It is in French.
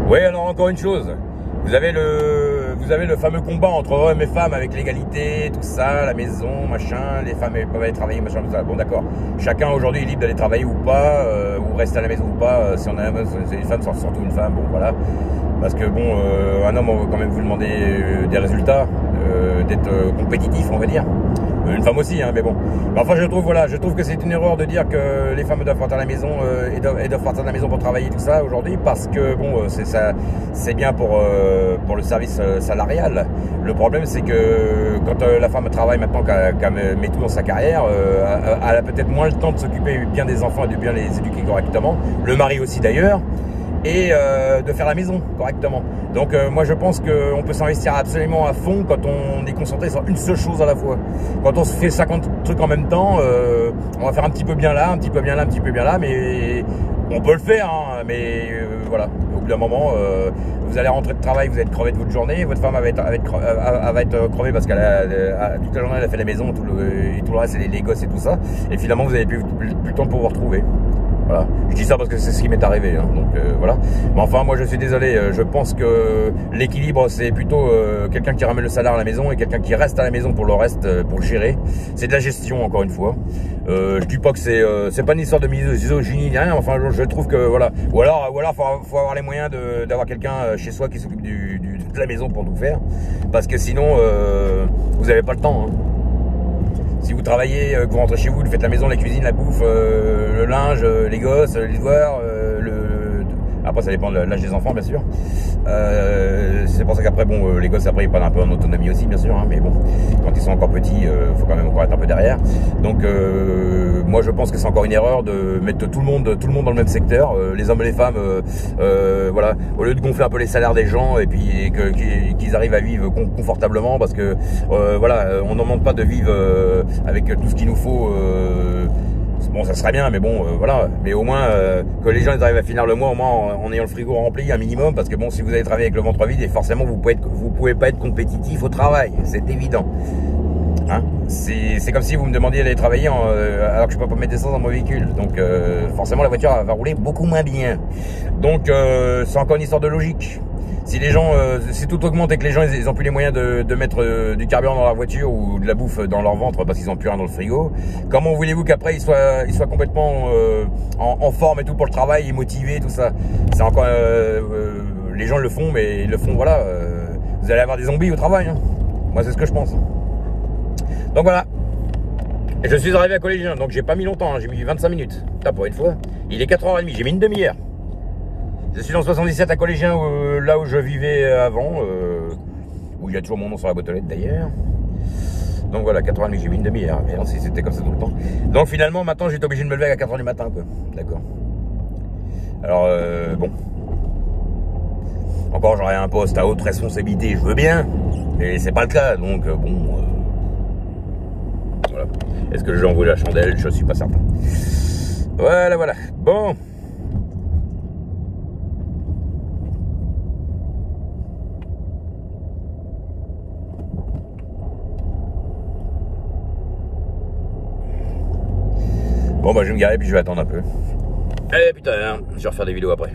Oui, alors encore une chose. Vous avez le fameux combat entre hommes et femmes avec l'égalité, tout ça, la maison, machin, les femmes peuvent aller travailler, machin, tout ça. Bon, d'accord. Chacun aujourd'hui est libre d'aller travailler ou pas, ou rester à la maison ou pas. Si on a une femme, surtout une femme, bon, voilà. Parce que bon, un homme, on va quand même vous demander des résultats, d'être compétitif, on va dire. Une femme aussi, hein, mais bon. Mais enfin, je trouve que c'est une erreur de dire que les femmes doivent partir à la maison et doivent partir de la maison pour travailler tout ça aujourd'hui, parce que bon, c'est bien pour le service salarial. Le problème, c'est que quand la femme travaille maintenant, qu'elle met tout dans sa carrière, elle a peut-être moins le temps de s'occuper bien des enfants et de bien les éduquer correctement. Le mari aussi d'ailleurs. Et de faire la maison correctement. Donc moi je pense qu'on peut s'investir absolument à fond quand on est concentré sur une seule chose à la fois. Quand on se fait 50 trucs en même temps, on va faire un petit peu bien là, un petit peu bien là, un petit peu bien là, mais on peut le faire, hein, mais voilà, au bout d'un moment, vous allez rentrer de travail, vous allez être crevé de votre journée, votre femme va être crevée parce qu'elle toute la journée elle a fait la maison, tout le reste, les gosses et tout ça, et finalement vous n'avez plus le temps pour vous retrouver. Voilà. Je dis ça parce que c'est ce qui m'est arrivé, hein. Donc voilà. Mais enfin, moi je suis désolé, je pense que l'équilibre c'est plutôt quelqu'un qui ramène le salaire à la maison et quelqu'un qui reste à la maison pour le reste, pour le gérer. C'est de la gestion encore une fois. Je dis pas que c'est pas une histoire de misogynie ni rien, enfin je trouve que voilà. Ou alors faut avoir les moyens d'avoir quelqu'un chez soi qui s'occupe de la maison pour tout faire, parce que sinon vous n'avez pas le temps, hein. Si vous travaillez, que vous rentrez chez vous, vous faites la maison, la cuisine, la bouffe, le linge, les gosses, les devoirs, après ça dépend de l'âge des enfants bien sûr. C'est pour ça qu'après bon, les gosses après ils prennent un peu en autonomie aussi bien sûr, hein, mais bon, quand ils sont encore petits, faut quand même encore être un peu derrière. Donc moi je pense que c'est encore une erreur de mettre tout le monde dans le même secteur, les hommes et les femmes, voilà, au lieu de gonfler un peu les salaires des gens et puis qu'ils arrivent à vivre confortablement, parce que voilà, on n'en demande pas de vivre avec tout ce qu'il nous faut. Bon, ça serait bien, mais bon, voilà. Mais au moins, que les gens ils arrivent à finir le mois, au moins en ayant le frigo rempli, un minimum. Parce que bon, si vous allez travailler avec le ventre vide, et forcément, vous pouvez pas être compétitif au travail. C'est évident. Hein, c'est comme si vous me demandiez d'aller travailler alors que je peux pas mettre d'essence dans mon véhicule. Donc, forcément, la voiture va rouler beaucoup moins bien. Donc, c'est encore une histoire de logique. Si les gens, si tout augmente et que les gens ils ont plus les moyens de mettre du carburant dans leur voiture ou de la bouffe dans leur ventre parce qu'ils ont plus rien dans le frigo, comment voulez-vous qu'après ils soient complètement en forme et tout pour le travail et motivés, tout ça? C'est encore les gens le font, mais ils le font, voilà. Vous allez avoir des zombies au travail, hein. Moi c'est ce que je pense. Donc voilà. Et je suis arrivé à Collégien, donc j'ai pas mis longtemps, hein. J'ai mis 25 minutes. Putain, pour une fois. Il est 4h30, j'ai mis une demi-heure. Je suis dans 77 à Collégien, là où je vivais avant, où il y a toujours mon nom sur la boîte aux lettres d'ailleurs. Donc voilà, 4h30, j'ai mis une demi-heure. Mais non, c'était comme ça tout le temps. Donc finalement, maintenant, j'étais obligé de me lever à 4h du matin, quoi. D'accord. Alors, bon. Encore, j'aurais un poste à haute responsabilité, je veux bien. Mais c'est pas le cas, donc bon. Voilà. Est-ce que j'ai envoyé la chandelle? Je suis pas certain. Voilà, voilà. Bon. Bon bah je vais me garer puis je vais attendre un peu. Eh putain, je vais refaire des vidéos après.